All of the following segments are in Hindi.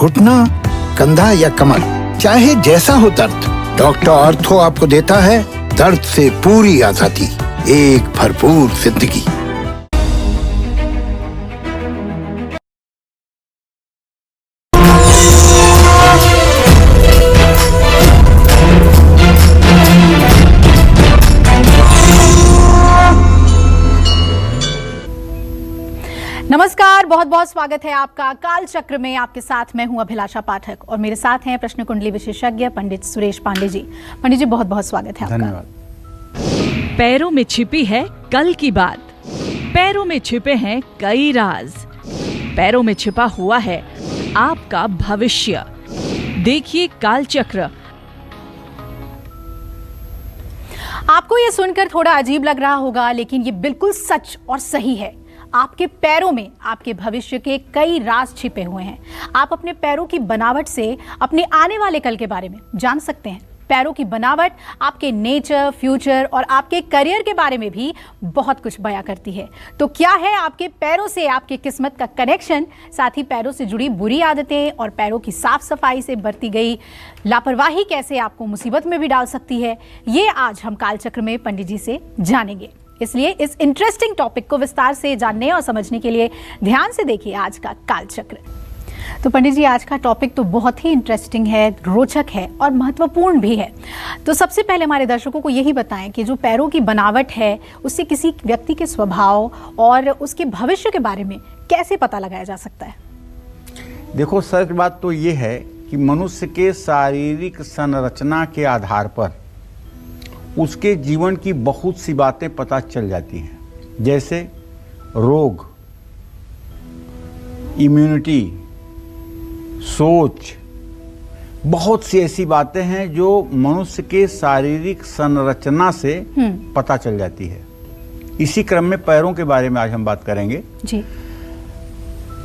घुटना, कंधा या कमर, चाहे जैसा हो दर्द, डॉक्टर ऑर्थो आपको देता है दर्द से पूरी आजादी, एक भरपूर जिंदगी। नमस्कार, बहुत बहुत स्वागत है आपका काल चक्र में। आपके साथ मैं हूं अभिलाषा पाठक और मेरे साथ हैं प्रश्न कुंडली विशेषज्ञ पंडित सुरेश पांडे जी। पंडित जी, बहुत बहुत स्वागत है आपका। धन्यवाद। पैरों में छिपी है कल की बात, पैरों में छिपे हैं कई राज, पैरों में छिपा हुआ है आपका भविष्य। देखिए काल चक्र। आपको ये सुनकर थोड़ा अजीब लग रहा होगा, लेकिन ये बिल्कुल सच और सही है। आपके पैरों में आपके भविष्य के कई राज छिपे हुए हैं। आप अपने पैरों की बनावट से अपने आने वाले कल के बारे में जान सकते हैं। पैरों की बनावट आपके नेचर, फ्यूचर और आपके करियर के बारे में भी बहुत कुछ बयां करती है। तो क्या है आपके पैरों से आपकी किस्मत का कनेक्शन, साथ ही पैरों से जुड़ी बुरी आदतें और पैरों की साफ सफाई से बरती गई लापरवाही कैसे आपको मुसीबत में भी डाल सकती है, ये आज हम कालचक्र में पंडित जी से जानेंगे। इसलिए इस इंटरेस्टिंग टॉपिक को विस्तार से जानने और समझने के लिए ध्यान से देखिए आज का कालचक्र। तो पंडित जी, आज का टॉपिक तो बहुत ही इंटरेस्टिंग है, रोचक है और महत्वपूर्ण भी है। तो सबसे पहले हमारे दर्शकों को यही बताएं कि जो पैरों की बनावट है उससे किसी व्यक्ति के स्वभाव और उसके भविष्य के बारे में कैसे पता लगाया जा सकता है? देखो, सच बात तो ये है कि मनुष्य के शारीरिक संरचना के आधार पर उसके जीवन की बहुत सी बातें पता चल जाती हैं, जैसे रोग, इम्यूनिटी, सोच। बहुत सी ऐसी बातें हैं जो मनुष्य के शारीरिक संरचना से पता चल जाती है। इसी क्रम में पैरों के बारे में आज हम बात करेंगे जी।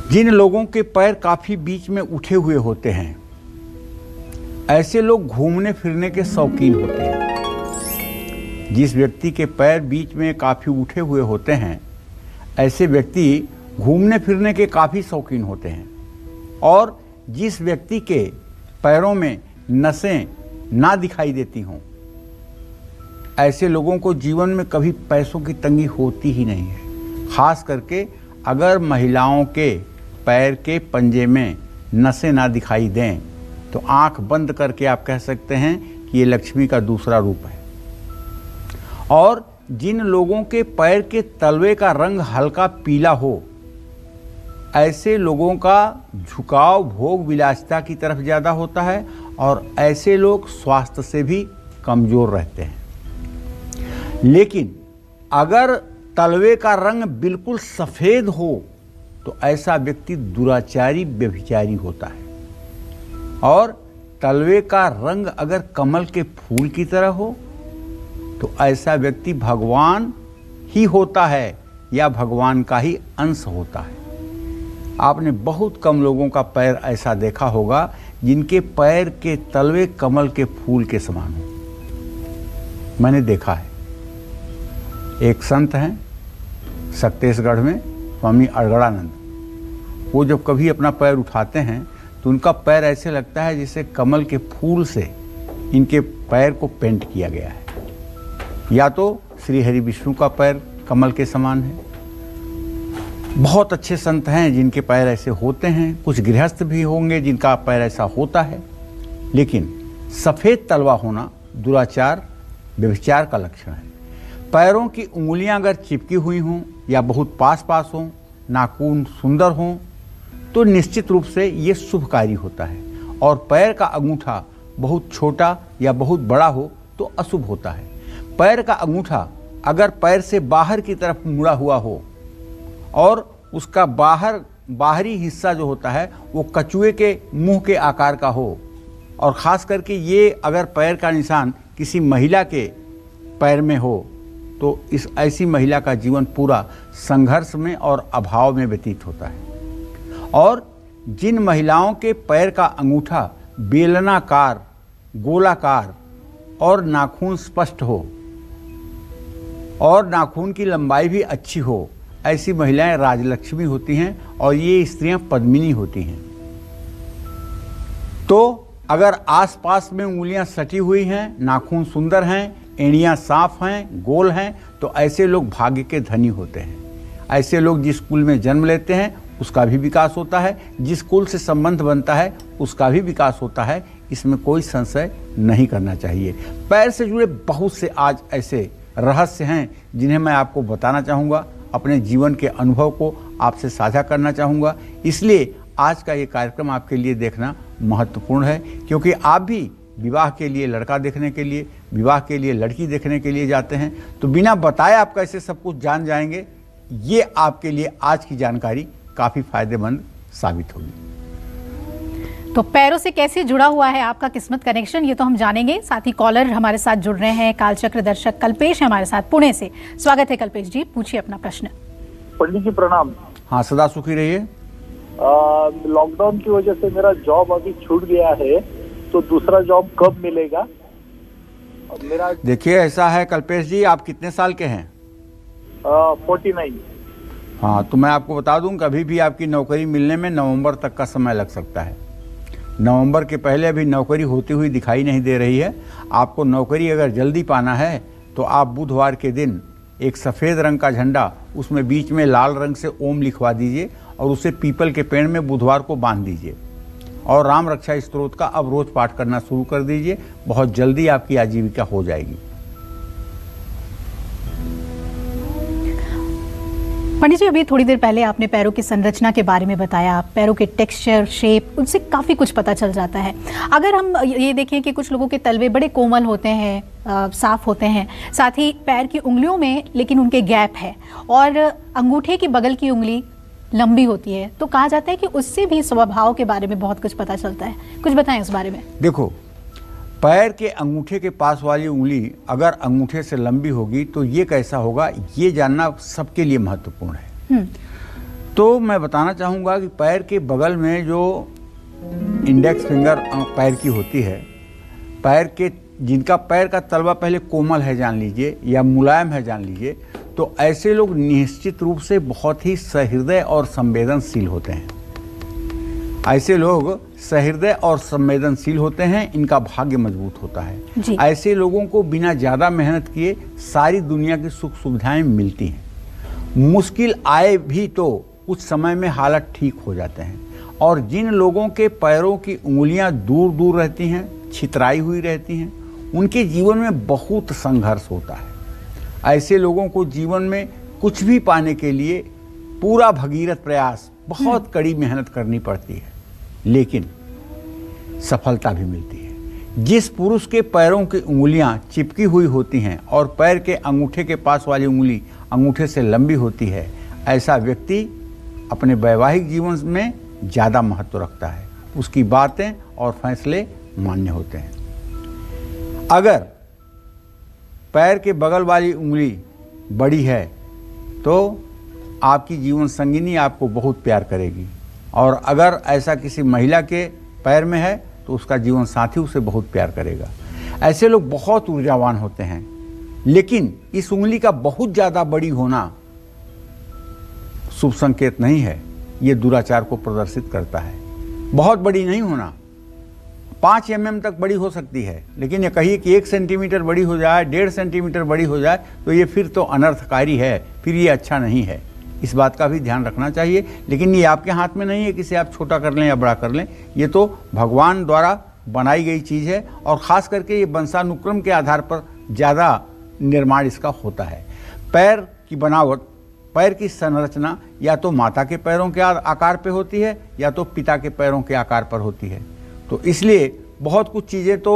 जिन लोगों के पैर काफी बीच में उठे हुए होते हैं, ऐसे लोग घूमने फिरने के शौकीन होते हैं। जिस व्यक्ति के पैर बीच में काफ़ी उठे हुए होते हैं, ऐसे व्यक्ति घूमने फिरने के काफ़ी शौकीन होते हैं। और जिस व्यक्ति के पैरों में नसें ना दिखाई देती हों, ऐसे लोगों को जीवन में कभी पैसों की तंगी होती ही नहीं है। खास करके अगर महिलाओं के पैर के पंजे में नसें ना दिखाई दें तो आंख बंद करके आप कह सकते हैं कि ये लक्ष्मी का दूसरा रूप है। और जिन लोगों के पैर के तलवे का रंग हल्का पीला हो, ऐसे लोगों का झुकाव भोग विलासिता की तरफ ज़्यादा होता है और ऐसे लोग स्वास्थ्य से भी कमज़ोर रहते हैं। लेकिन अगर तलवे का रंग बिल्कुल सफ़ेद हो तो ऐसा व्यक्ति दुराचारी व्यभिचारी होता है। और तलवे का रंग अगर कमल के फूल की तरह हो तो ऐसा व्यक्ति भगवान ही होता है या भगवान का ही अंश होता है। आपने बहुत कम लोगों का पैर ऐसा देखा होगा जिनके पैर के तलवे कमल के फूल के समान हो। मैंने देखा है। एक संत हैं छत्तीसगढ़ में, स्वामी अड़गड़ानंद। वो जब कभी अपना पैर उठाते हैं तो उनका पैर ऐसे लगता है जैसे कमल के फूल से इनके पैर को पेंट किया गया है। या तो श्री हरि विष्णु का पैर कमल के समान है। बहुत अच्छे संत हैं जिनके पैर ऐसे होते हैं, कुछ गृहस्थ भी होंगे जिनका पैर ऐसा होता है। लेकिन सफ़ेद तलवा होना दुराचार, व्यभिचार का लक्षण है। पैरों की उंगलियां अगर चिपकी हुई हों या बहुत पास पास हों, नाखून सुंदर हों, तो निश्चित रूप से ये शुभकारी होता है। और पैर का अंगूठा बहुत छोटा या बहुत बड़ा हो तो अशुभ होता है। पैर का अंगूठा अगर पैर से बाहर की तरफ मुड़ा हुआ हो और उसका बाहरी हिस्सा जो होता है वो कछुए के मुंह के आकार का हो, और ख़ास करके ये अगर पैर का निशान किसी महिला के पैर में हो तो इस ऐसी महिला का जीवन पूरा संघर्ष में और अभाव में व्यतीत होता है। और जिन महिलाओं के पैर का अंगूठा बेलनाकार, गोलाकार और नाखून स्पष्ट हो और नाखून की लंबाई भी अच्छी हो, ऐसी महिलाएं राजलक्ष्मी होती हैं और ये स्त्रियां पद्मिनी होती हैं। तो अगर आसपास में उंगलियां सटी हुई हैं, नाखून सुंदर हैं, एड़ियां साफ हैं, गोल हैं, तो ऐसे लोग भाग्य के धनी होते हैं। ऐसे लोग जिस कुल में जन्म लेते हैं उसका भी विकास होता है, जिस कुल से संबंध बनता है उसका भी विकास होता है, इसमें कोई संशय नहीं करना चाहिए। पैर से जुड़े बहुत से आज ऐसे रहस्य हैं जिन्हें मैं आपको बताना चाहूँगा, अपने जीवन के अनुभव को आपसे साझा करना चाहूँगा। इसलिए आज का ये कार्यक्रम आपके लिए देखना महत्वपूर्ण है, क्योंकि आप भी विवाह के लिए लड़का देखने के लिए, विवाह के लिए लड़की देखने के लिए जाते हैं, तो बिना बताए आप कैसे सब कुछ जान जाएंगे, ये आपके लिए आज की जानकारी काफ़ी फायदेमंद साबित होगी। तो पैरों से कैसे जुड़ा हुआ है आपका किस्मत कनेक्शन, ये तो हम जानेंगे। साथ ही कॉलर हमारे साथ जुड़ रहे हैं, कालचक्र दर्शक कल्पेश है हमारे साथ पुणे से। स्वागत है कल्पेश जी, पूछिए अपना प्रश्न। पंडित जी प्रणाम। हाँ, सदा सुखी रहिए। लॉकडाउन की वजह से मेरा जॉब अभी छूट गया है, तो दूसरा जॉब कब मिलेगा? मेरा देखिए, ऐसा है कल्पेश जी, आप कितने साल के हैं? 49। हाँ, तो मैं आपको बता दूं, कभी भी आपकी नौकरी मिलने में नवंबर तक का समय लग सकता है। नवंबर के पहले अभी नौकरी होती हुई दिखाई नहीं दे रही है। आपको नौकरी अगर जल्दी पाना है तो आप बुधवार के दिन एक सफ़ेद रंग का झंडा, उसमें बीच में लाल रंग से ओम लिखवा दीजिए और उसे पीपल के पेड़ में बुधवार को बांध दीजिए और राम रक्षा स्तोत्र का अब रोज पाठ करना शुरू कर दीजिए। बहुत जल्दी आपकी आजीविका हो जाएगी। पंडित जी, अभी थोड़ी देर पहले आपने पैरों की संरचना के बारे में बताया, पैरों के टेक्सचर, शेप, उनसे काफ़ी कुछ पता चल जाता है। अगर हम ये देखें कि कुछ लोगों के तलवे बड़े कोमल होते हैं, साफ होते हैं, साथ ही पैर की उंगलियों में लेकिन उनके गैप है, और अंगूठे की बगल की उंगली लंबी होती है, तो कहा जाता है कि उससे भी स्वभाव के बारे में बहुत कुछ पता चलता है। कुछ बताएं इस बारे में। देखो, पैर के अंगूठे के पास वाली उंगली अगर अंगूठे से लंबी होगी तो ये कैसा होगा, ये जानना सबके लिए महत्वपूर्ण है। तो मैं बताना चाहूँगा कि पैर के बगल में जो इंडेक्स फिंगर पैर की होती है, पैर के जिनका पैर का तलवा पहले कोमल है जान लीजिए या मुलायम है जान लीजिए, तो ऐसे लोग निश्चित रूप से बहुत ही सहृदय और संवेदनशील होते हैं। ऐसे लोग सहृदय और संवेदनशील होते हैं, इनका भाग्य मजबूत होता है। ऐसे लोगों को बिना ज़्यादा मेहनत किए सारी दुनिया की सुख सुविधाएं मिलती हैं। मुश्किल आए भी तो कुछ समय में हालत ठीक हो जाते हैं। और जिन लोगों के पैरों की उंगलियां दूर दूर रहती हैं, छितराई हुई रहती हैं, उनके जीवन में बहुत संघर्ष होता है। ऐसे लोगों को जीवन में कुछ भी पाने के लिए पूरा भगीरथ प्रयास, बहुत कड़ी मेहनत करनी पड़ती है, लेकिन सफलता भी मिलती है। जिस पुरुष के पैरों की उंगलियां चिपकी हुई होती हैं और पैर के अंगूठे के पास वाली उंगली अंगूठे से लंबी होती है, ऐसा व्यक्ति अपने वैवाहिक जीवन में ज़्यादा महत्व रखता है। उसकी बातें और फैसले मान्य होते हैं। अगर पैर के बगल वाली उंगली बड़ी है तो आपकी जीवन संगिनी आपको बहुत प्यार करेगी, और अगर ऐसा किसी महिला के पैर में है तो उसका जीवन साथी उसे बहुत प्यार करेगा। ऐसे लोग बहुत ऊर्जावान होते हैं, लेकिन इस उंगली का बहुत ज़्यादा बड़ी होना शुभ संकेत नहीं है। ये दुराचार को प्रदर्शित करता है। बहुत बड़ी नहीं होना, 5 mm तक बड़ी हो सकती है, लेकिन ये कहिए कि 1 सेंटीमीटर बड़ी हो जाए, 1.5 सेंटीमीटर बड़ी हो जाए तो ये फिर तो अनर्थकारी है, फिर ये अच्छा नहीं है। इस बात का भी ध्यान रखना चाहिए। लेकिन ये आपके हाथ में नहीं है कि इसे आप छोटा कर लें या बड़ा कर लें। ये तो भगवान द्वारा बनाई गई चीज़ है, और ख़ास करके ये वंशानुक्रम के आधार पर ज़्यादा निर्माण इसका होता है। पैर की बनावट, पैर की संरचना या तो माता के पैरों के आकार पे होती है या तो पिता के पैरों के आकार पर होती है। तो इसलिए बहुत कुछ चीज़ें तो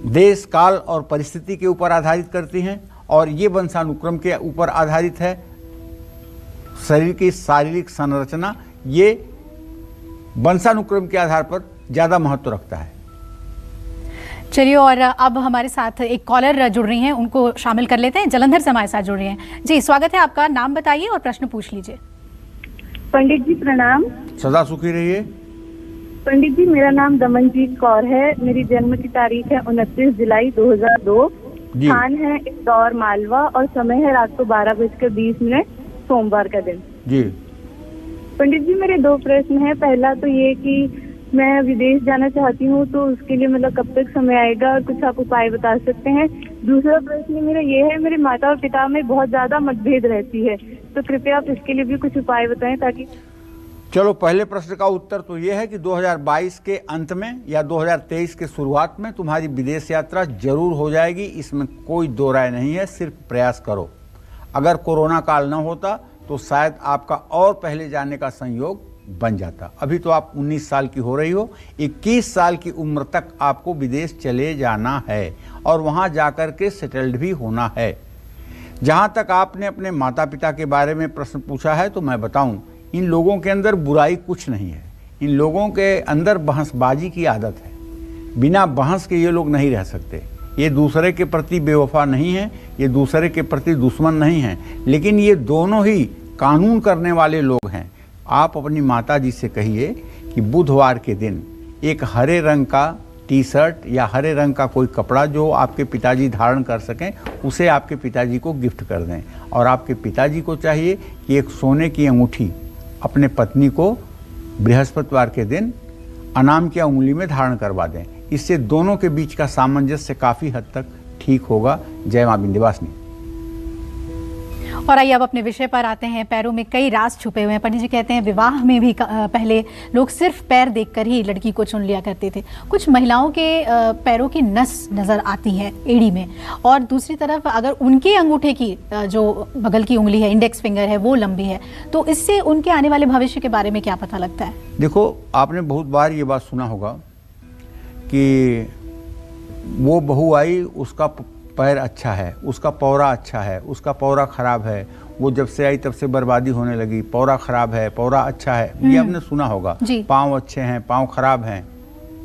देश, काल और परिस्थिति के ऊपर आधारित करती हैं, और ये वंशानुक्रम के ऊपर आधारित है। शरीर की शारीरिक संरचना ये वंशानुक्रम के आधार पर ज़्यादा महत्व रखता है। चलिए, और अब हमारे साथ एक कॉलर जुड़ रही हैं, उनको शामिल कर लेते हैं। जलंधर से हमारे साथ जुड़ रही हैं। जी, स्वागत है आपका, नाम बताइए और प्रश्न पूछ लीजिए। पंडित जी प्रणाम। सदा सुखी रहिए। पंडित जी, मेरा नाम दमनजीत कौर है। मेरी जन्म की तारीख है 29 जुलाई 2002। स्थान है इंदौर मालवा, और समय है रात को 12:20, सोमवार का दिन। जी पंडित जी, मेरे 2 प्रश्न हैं। पहला तो ये कि मैं विदेश जाना चाहती हूँ, तो उसके लिए मतलब कब तक समय आएगा और कुछ आप उपाय बता सकते हैं? दूसरा प्रश्न मेरा ये है, मेरे माता और पिता में बहुत ज्यादा मतभेद रहती है, तो कृपया आप इसके लिए भी कुछ उपाय बताएं ताकि। चलो, पहले प्रश्न का उत्तर तो ये है कि 2022 के अंत में या 2023 के शुरुआत में तुम्हारी विदेश यात्रा जरूर हो जाएगी, इसमें कोई दो राय नहीं है, सिर्फ प्रयास करो। अगर कोरोना काल न होता तो शायद आपका और पहले जाने का संयोग बन जाता। अभी तो आप 19 साल की हो रही हो, 21 साल की उम्र तक आपको विदेश चले जाना है और वहाँ जाकर के सेटल्ड भी होना है। जहाँ तक आपने अपने माता पिता के बारे में प्रश्न पूछा है, तो मैं बताऊँ, इन लोगों के अंदर बुराई कुछ नहीं है। इन लोगों के अंदर बहसबाजी की आदत है। बिना बहस के ये लोग नहीं रह सकते। ये दूसरे के प्रति बेवफा नहीं है, ये दूसरे के प्रति दुश्मन नहीं है, लेकिन ये दोनों ही कानून करने वाले लोग हैं। आप अपनी माता जी से कहिए कि बुधवार के दिन एक हरे रंग का टी शर्ट या हरे रंग का कोई कपड़ा जो आपके पिताजी धारण कर सकें, उसे आपके पिताजी को गिफ्ट कर दें। और आपके पिताजी को चाहिए कि एक सोने की अंगूठी अपने पत्नी को बृहस्पतिवार के दिन अनाम की उंगली में धारण करवा दें। इससे दोनों के बीच का सामंजस्य काफ़ी हद तक ठीक होगा। जय मां विंध्यवासिनी। और आइए अब अपने विषय पर आते हैं। पैरों में कई राज छुपे हुए हैं। पंडित जी कहते हैं विवाह में भी पहले लोग सिर्फ पैर देखकर ही लड़की को चुन लिया करते थे। कुछ महिलाओं के पैरों की नस नजर आती है एड़ी में, और दूसरी तरफ अगर उनके अंगूठे की जो बगल की उंगली है, इंडेक्स फिंगर है, वो लंबी है, तो इससे उनके आने वाले भविष्य के बारे में क्या पता लगता है? देखो, आपने बहुत बार ये बात सुना होगा कि वो बहू आई, उसका पैर अच्छा है, उसका पौरा अच्छा है, उसका पौरा खराब है, वो जब से आई तब से बर्बादी होने लगी, पौरा खराब है, पौरा अच्छा है, ये आपने सुना होगा। पाँव अच्छे हैं, पाँव खराब हैं,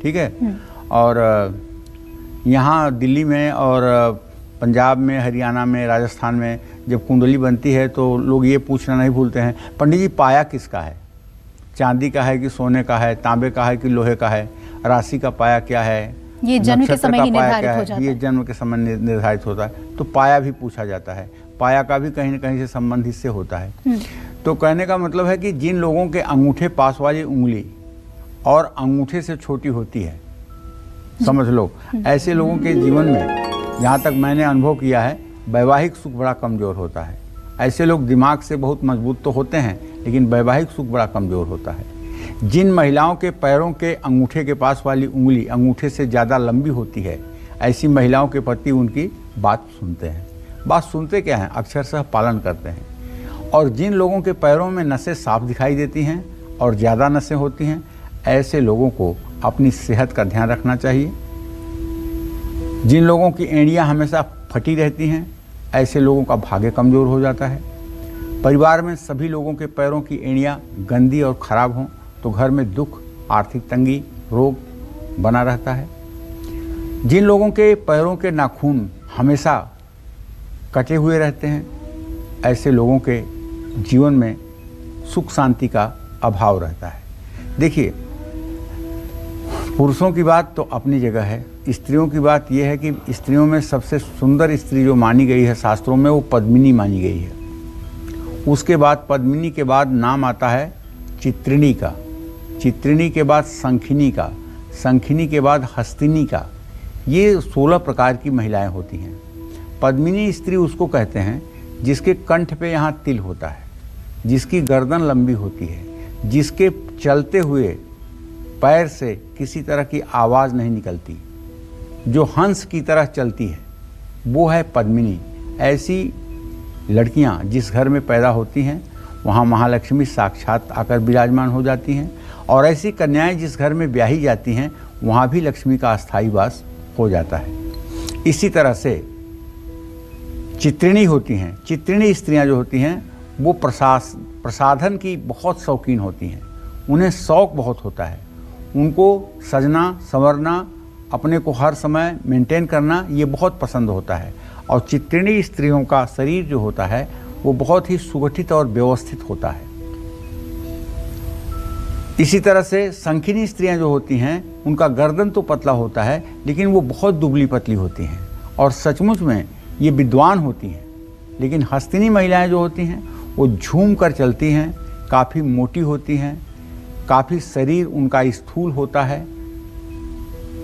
ठीक है। और यहाँ दिल्ली में और पंजाब में, हरियाणा में, राजस्थान में जब कुंडली बनती है तो लोग ये पूछना नहीं भूलते हैं, पंडित जी पाया किसका है? चांदी का है कि सोने का है, तांबे का है कि लोहे का है, राशि का पाया क्या है, ये जन्म के समय ही निर्धारित हो जाता है। ये जन्म के समय निर्धारित होता है। तो पाया भी पूछा जाता है, पाया का भी कहीं न कहीं से संबंध इससे होता है। तो कहने का मतलब है कि जिन लोगों के अंगूठे पास वाली उंगली और अंगूठे से छोटी होती है, समझ लो, ऐसे लोगों के जीवन में, जहाँ तक मैंने अनुभव किया है, वैवाहिक सुख बड़ा कमज़ोर होता है। ऐसे लोग दिमाग से बहुत मजबूत तो होते हैं, लेकिन वैवाहिक सुख बड़ा कमज़ोर होता है। जिन महिलाओं के पैरों के अंगूठे के पास वाली उंगली अंगूठे से ज़्यादा लंबी होती है, ऐसी महिलाओं के पति उनकी बात सुनते हैं। बात सुनते क्या हैं? अक्षरशः पालन करते हैं। और जिन लोगों के पैरों में नसें साफ दिखाई देती हैं और ज़्यादा नसें होती हैं, ऐसे लोगों को अपनी सेहत का ध्यान रखना चाहिए। जिन लोगों की एड़ियाँ हमेशा फटी रहती हैं, ऐसे लोगों का भाग्य कमज़ोर हो जाता है। परिवार में सभी लोगों के पैरों की एड़ियाँ गंदी और ख़राब हों तो घर में दुख, आर्थिक तंगी, रोग बना रहता है। जिन लोगों के पैरों के नाखून हमेशा कटे हुए रहते हैं, ऐसे लोगों के जीवन में सुख शांति का अभाव रहता है। देखिए, पुरुषों की बात तो अपनी जगह है, स्त्रियों की बात यह है कि स्त्रियों में सबसे सुंदर स्त्री जो मानी गई है शास्त्रों में, वो पद्मिनी मानी गई है। उसके बाद पद्मिनी के बाद नाम आता है चित्रिणी का, चित्रिणी के बाद शंखिनी का, शंखिनी के बाद हस्तिनी का। ये 16 प्रकार की महिलाएं होती हैं। पद्मिनी स्त्री उसको कहते हैं जिसके कंठ पे यहाँ तिल होता है, जिसकी गर्दन लंबी होती है, जिसके चलते हुए पैर से किसी तरह की आवाज़ नहीं निकलती, जो हंस की तरह चलती है, वो है पद्मिनी। ऐसी लड़कियाँ जिस घर में पैदा होती हैं वहाँ महालक्ष्मी साक्षात आकर विराजमान हो जाती हैं, और ऐसी कन्याएं जिस घर में ब्याही जाती हैं वहाँ भी लक्ष्मी का अस्थायी वास हो जाता है। इसी तरह से चित्रिणी होती हैं। चित्रिणी स्त्रियां जो होती हैं वो प्रसाधन की बहुत शौकीन होती हैं। उन्हें शौक बहुत होता है, उनको सजना संवरना, अपने को हर समय मेंटेन करना ये बहुत पसंद होता है। और चित्रिणी स्त्रियों का शरीर जो होता है वो बहुत ही सुगठित और व्यवस्थित होता है। इसी तरह से शंखिनी स्त्रियां जो होती हैं उनका गर्दन तो पतला होता है, लेकिन वो बहुत दुबली पतली होती हैं और सचमुच में ये विद्वान होती हैं। लेकिन हस्तिनी महिलाएं जो होती हैं वो झूम कर चलती हैं, काफ़ी मोटी होती हैं, काफ़ी शरीर उनका स्थूल होता है,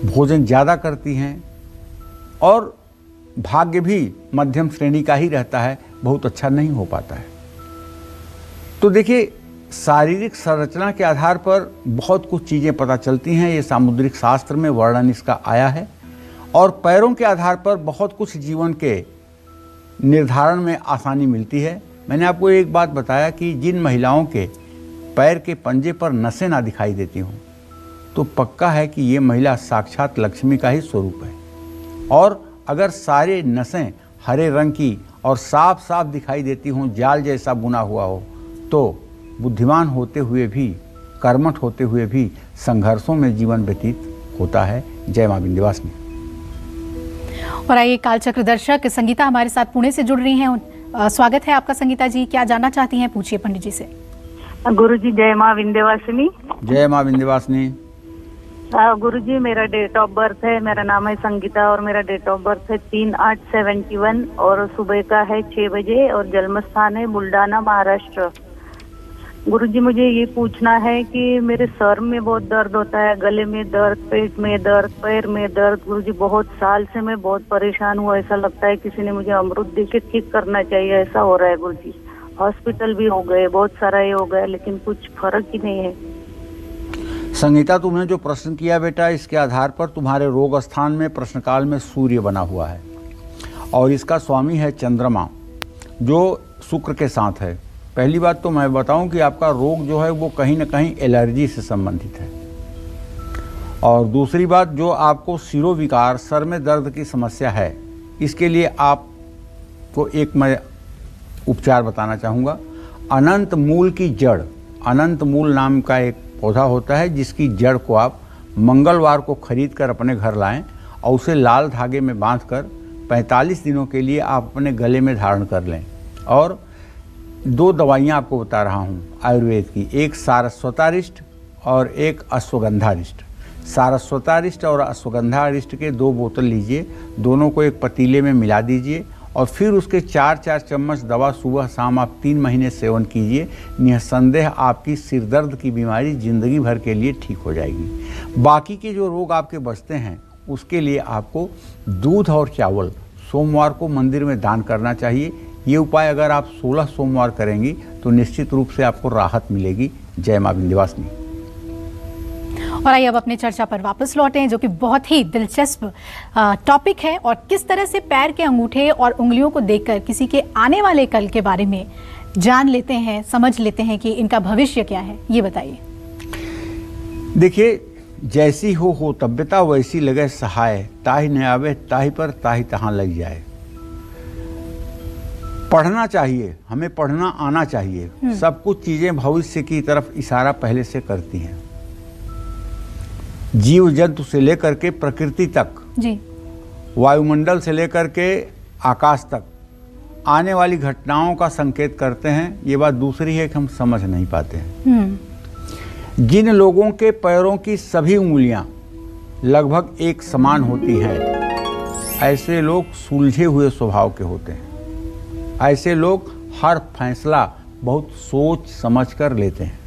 भोजन ज़्यादा करती हैं और भाग्य भी मध्यम श्रेणी का ही रहता है, बहुत अच्छा नहीं हो पाता है। तो देखिए, शारीरिक संरचना के आधार पर बहुत कुछ चीज़ें पता चलती हैं, ये सामुद्रिक शास्त्र में वर्णन इसका आया है। और पैरों के आधार पर बहुत कुछ जीवन के निर्धारण में आसानी मिलती है। मैंने आपको एक बात बताया कि जिन महिलाओं के पैर के पंजे पर नसें ना दिखाई देती हों, तो पक्का है कि ये महिला साक्षात लक्ष्मी का ही स्वरूप है। और अगर सारे नसें हरे रंग की और साफ साफ दिखाई देती हों, जाल जैसा बुना हुआ हो, तो बुद्धिमान होते हुए भी, कर्मठ होते हुए भी संघर्षों में जीवन व्यतीत होता है। जय मां विंध्यवासिनी। और आइए, कालचक्र दर्शक संगीता हमारे साथ पुणे से जुड़ रही हैं। स्वागत है आपका संगीता जी, क्या जानना चाहती हैं, पूछिए पंडित जी से। गुरुजी जय मां विंध्यवासिनी। जय मां विंध्यवासिनी। गुरुजी, मेरा डेट ऑफ बर्थ है, मेरा नाम है संगीता और मेरा डेट ऑफ बर्थ है 3/8/71 और सुबह का है 6 बजे और जन्म स्थान है बुल्डाना, महाराष्ट्र। गुरुजी, मुझे ये पूछना है कि मेरे सर में बहुत दर्द होता है, गले में दर्द, पेट में दर्द, पैर में दर्द। गुरुजी, बहुत साल से मैं बहुत परेशान हूँ, ऐसा लगता है किसी ने मुझे अमृत दे के ठीक करना चाहिए, ऐसा हो रहा है गुरुजी। हॉस्पिटल भी हो गए, बहुत सारा ये हो गया, लेकिन कुछ फर्क ही नहीं है। संगीता, तुमने जो प्रश्न किया बेटा, इसके आधार पर तुम्हारे रोग स्थान में प्रश्नकाल में सूर्य बना हुआ है और इसका स्वामी है चंद्रमा, जो शुक्र के साथ है। पहली बात तो मैं बताऊं कि आपका रोग जो है वो कहीं ना कहीं एलर्जी से संबंधित है। और दूसरी बात, जो आपको शिरोविकार, सर में दर्द की समस्या है, इसके लिए आपको एक मैं उपचार बताना चाहूँगा। अनंत मूल की जड़, अनंत मूल नाम का एक पौधा होता है, जिसकी जड़ को आप मंगलवार को खरीद कर अपने घर लाएं और उसे लाल धागे में बांधकर 45 दिनों के लिए आप अपने गले में धारण कर लें। और 2 दवाइयाँ आपको बता रहा हूँ आयुर्वेद की, एक सारस्वतारिष्ट और एक अश्वगंधारिष्ट। सारस्वतारिष्ट और अश्वगंधारिष्ट के 2 बोतल लीजिए, दोनों को एक पतीले में मिला दीजिए और फिर उसके 4-4 चम्मच दवा सुबह शाम आप 3 महीने सेवन कीजिए। निसंदेह आपकी सिर दर्द की बीमारी जिंदगी भर के लिए ठीक हो जाएगी। बाकी के जो रोग आपके बचते हैं, उसके लिए आपको दूध और चावल सोमवार को मंदिर में दान करना चाहिए। ये उपाय अगर आप 16 सोमवार करेंगी तो निश्चित रूप से आपको राहत मिलेगी। जय मां विंध्यवासिनी। और आइए अब अपने चर्चा पर वापस लौटें, जो कि बहुत ही दिलचस्प टॉपिक है, और किस तरह से पैर के अंगूठे और उंगलियों को देखकर किसी के आने वाले कल के बारे में जान लेते हैं, समझ लेते हैं कि इनका भविष्य क्या है, ये बताइए। देखिए, जैसी हो तब्यता वैसी लगे सहाय, ताहि न आवे ताहि पर ताहि तहाँ लग जाए। पढ़ना चाहिए, हमें पढ़ना आना चाहिए। सब कुछ चीजें भविष्य की तरफ इशारा पहले से करती हैं। जीव जंतु से लेकर के प्रकृति तक जी, वायुमंडल से लेकर के आकाश तक आने वाली घटनाओं का संकेत करते हैं। ये बात दूसरी है कि हम समझ नहीं पाते हैं। जिन लोगों के पैरों की सभी उंगलियां लगभग एक समान होती हैं, ऐसे लोग सुलझे हुए स्वभाव के होते हैं। ऐसे लोग हर फैसला बहुत सोच समझ कर लेते हैं।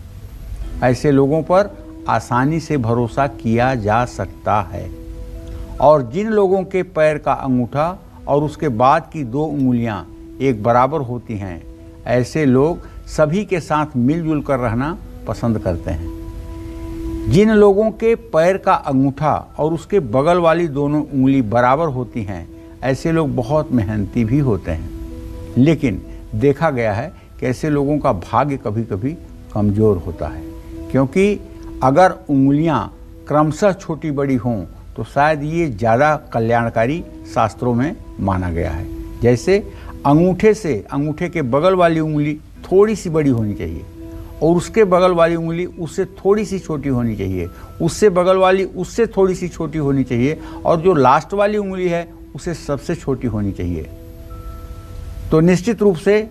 ऐसे लोगों पर आसानी से भरोसा किया जा सकता है। और जिन लोगों के पैर का अंगूठा और उसके बाद की 2 उंगलियां एक बराबर होती हैं, ऐसे लोग सभी के साथ मिलजुल कर रहना पसंद करते हैं। जिन लोगों के पैर का अंगूठा और उसके बगल वाली दोनों उंगली बराबर होती हैं, ऐसे लोग बहुत मेहनती भी होते हैं। लेकिन देखा गया है कि ऐसे लोगों का भाग्य कभी कभी कमज़ोर होता है, क्योंकि अगर उंगलियां क्रमशः छोटी बड़ी हों तो शायद ये ज़्यादा कल्याणकारी शास्त्रों में माना गया है। जैसे अंगूठे के बगल वाली उंगली थोड़ी सी बड़ी होनी चाहिए और उसके बगल वाली उंगली उससे थोड़ी सी छोटी होनी चाहिए, उससे बगल वाली उससे थोड़ी सी छोटी होनी चाहिए और जो लास्ट वाली उंगली है उसे सबसे छोटी होनी चाहिए। तो निश्चित रूप से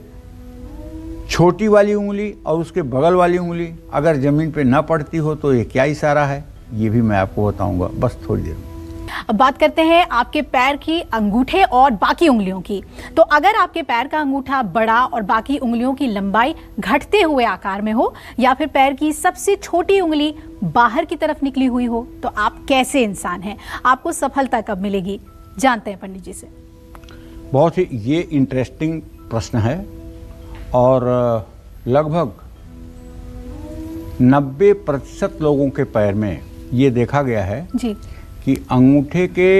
छोटी वाली उंगली और उसके बगल वाली उंगली अगर जमीन पे न पड़ती हो तो ये क्या इशारा है, ये भी मैं आपको बताऊंगा बस थोड़ी देर में। अब बात करते हैं आपके पैर की अंगूठे और बाकी उंगलियों की। तो अगर आपके पैर का अंगूठा बड़ा और बाकी उंगलियों की लंबाई घटते हुए आकार में हो, या फिर पैर की सबसे छोटी उंगली बाहर की तरफ निकली हुई हो, तो आप कैसे इंसान हैं? आपको सफलता कब मिलेगी? जानते हैं पंडित जी से। बहुत ही ये इंटरेस्टिंग प्रश्न है और लगभग 90% लोगों के पैर में ये देखा गया है जी कि अंगूठे के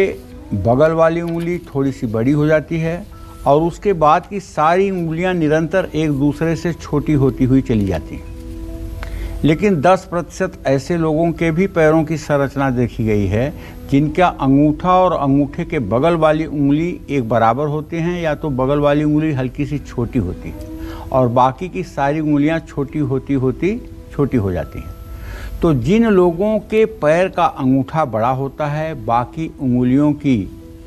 बगल वाली उंगली थोड़ी सी बड़ी हो जाती है और उसके बाद की सारी उंगलियां निरंतर एक दूसरे से छोटी होती हुई चली जाती हैं। लेकिन 10% ऐसे लोगों के भी पैरों की संरचना देखी गई है जिनका अंगूठा और अंगूठे के बगल वाली उंगली एक बराबर होते हैं, या तो बगल वाली उंगली हल्की सी छोटी होती है और बाकी की सारी उंगलियां छोटी होती होती छोटी हो जाती हैं। तो जिन लोगों के पैर का अंगूठा बड़ा होता है, बाकी उंगलियों की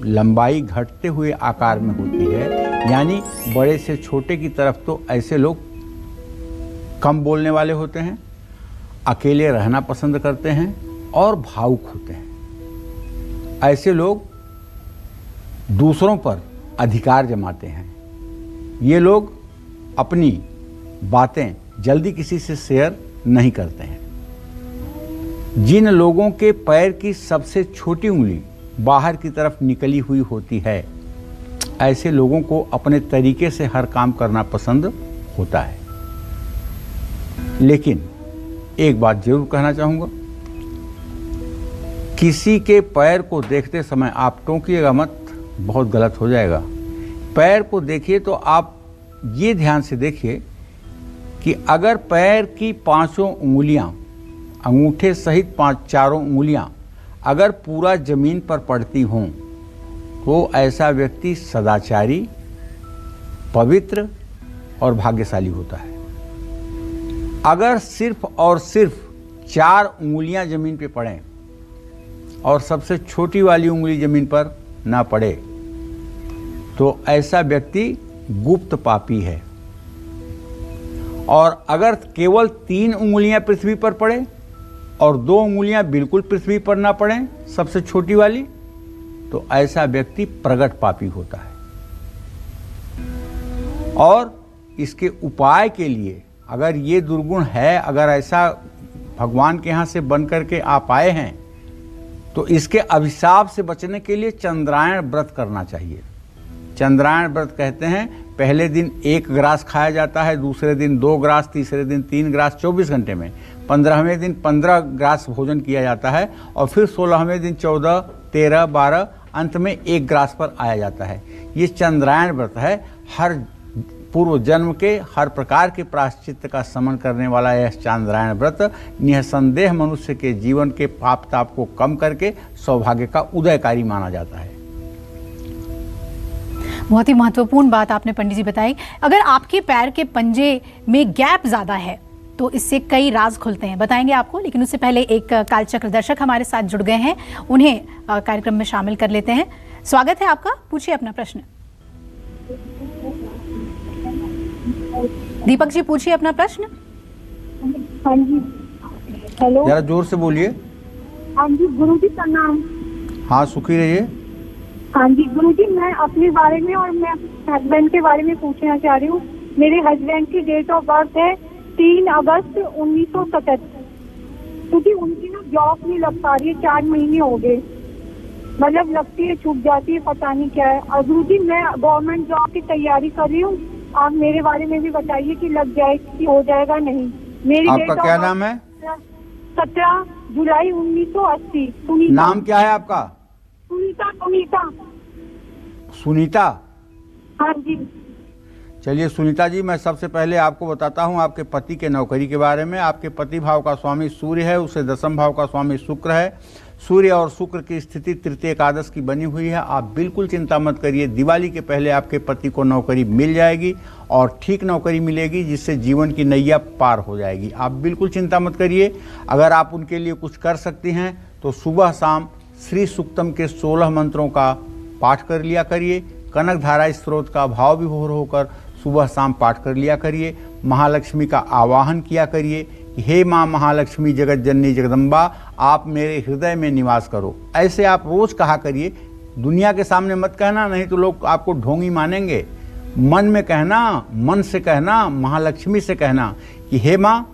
लंबाई घटते हुए आकार में होती है, यानी बड़े से छोटे की तरफ, तो ऐसे लोग कम बोलने वाले होते हैं, अकेले रहना पसंद करते हैं और भावुक होते हैं। ऐसे लोग दूसरों पर अधिकार जमाते हैं। ये लोग अपनी बातें जल्दी किसी से शेयर नहीं करते हैं। जिन लोगों के पैर की सबसे छोटी उंगली बाहर की तरफ निकली हुई होती है, ऐसे लोगों को अपने तरीके से हर काम करना पसंद होता है। लेकिन एक बात जरूर कहना चाहूँगा, किसी के पैर को देखते समय आप टोकिएगा मत, बहुत गलत हो जाएगा। पैर को देखिए तो आप ये ध्यान से देखिए कि अगर पैर की पांचों उंगलियां, अंगूठे सहित चारों उंगलियां अगर पूरा जमीन पर पड़ती हों, तो ऐसा व्यक्ति सदाचारी, पवित्र और भाग्यशाली होता है। अगर सिर्फ और सिर्फ 4 उंगलियां जमीन पे पड़ें और सबसे छोटी वाली उंगली जमीन पर ना पड़े, तो ऐसा व्यक्ति गुप्त पापी है। और अगर केवल 3 उंगलियां पृथ्वी पर पड़े और 2 उंगलियां बिल्कुल पृथ्वी पर ना पड़े, सबसे छोटी वाली, तो ऐसा व्यक्ति प्रगट पापी होता है। और इसके उपाय के लिए, अगर ये दुर्गुण है, अगर ऐसा भगवान के यहाँ से बन करके आप आए हैं, तो इसके अभिशाप से बचने के लिए चंद्रायण व्रत करना चाहिए। चंद्रायण व्रत कहते हैं, पहले दिन 1 ग्रास खाया जाता है, दूसरे दिन 2 ग्रास, तीसरे दिन 3 ग्रास 24 घंटे में, 15वें दिन 15 ग्रास भोजन किया जाता है और फिर 16वें दिन 14, 13, 12, अंत में 1 ग्रास पर आया जाता है। ये चंद्रायण व्रत है। हर पूर्व जन्म के हर प्रकार के प्रायश्चित्त का शमन करने वाला यह चंद्रायण व्रत निसंदेह मनुष्य के जीवन के पाप ताप को कम करके सौभाग्य का उदयकारी माना जाता है। बहुत ही महत्वपूर्ण बात आपने पंडित जी बताई। अगर आपके पैर के पंजे में गैप ज्यादा है तो इससे कई राज खुलते हैं, बताएंगे आपको। लेकिन उससे पहले एक कालचक्र दर्शक हमारे साथ जुड़ गए हैं, उन्हें कार्यक्रम में शामिल कर लेते हैं। स्वागत है आपका, पूछिए अपना प्रश्न। दीपक जी, पूछिए अपना प्रश्न। हाँ जी, हेलो। जरा जोर से बोलिए। हाँ जी, गुरुजी का नाम। हाँ, सुखी रहिए। हाँ जी गुरुजी, मैं अपने बारे में और मैं हस्बैंड के बारे में पूछना चाह रही हूँ। मेरे हस्बैंड की डेट ऑफ बर्थ है 3 अगस्त 1977, क्योंकि उनकी ना जॉब नहीं लग पा रही है, 4 महीने हो गए, मतलब लगती है छूट जाती है, पता नहीं क्या है। और गुरुजी, मैं गवर्नमेंट जॉब की तैयारी कर रही हूँ, आप मेरे बारे में भी बताइए कि लग जाएगी, हो जाएगा नहीं। मेरी आपका क्या नाम है? 17 जुलाई 1980। सुनीता। नाम क्या है आपका? सुनीता। सुनीता। सुनीता। हाँ जी। चलिए सुनीता जी, मैं सबसे पहले आपको बताता हूँ आपके पति के नौकरी के बारे में। आपके पति भाव का स्वामी सूर्य है, उसे दशम भाव का स्वामी शुक्र है। सूर्य और शुक्र की स्थिति तृतीय एकादश की बनी हुई है। आप बिल्कुल चिंता मत करिए, दिवाली के पहले आपके पति को नौकरी मिल जाएगी और ठीक नौकरी मिलेगी, जिससे जीवन की नैया पार हो जाएगी। आप बिल्कुल चिंता मत करिए। अगर आप उनके लिए कुछ कर सकती हैं तो सुबह शाम श्री सूक्तम के 16 मंत्रों का पाठ कर लिया करिए। कनक धारा स्त्रोत का भाव विभोर होकर सुबह शाम पाठ कर लिया करिए। महालक्ष्मी का आवाहन किया करिए। हे माँ महालक्ष्मी जगत जननी जगदम्बा, आप मेरे हृदय में निवास करो। ऐसे आप रोज कहा करिए। दुनिया के सामने मत कहना, नहीं तो लोग आपको ढोंगी मानेंगे। मन में कहना, मन से कहना, महालक्ष्मी से कहना कि हे माँ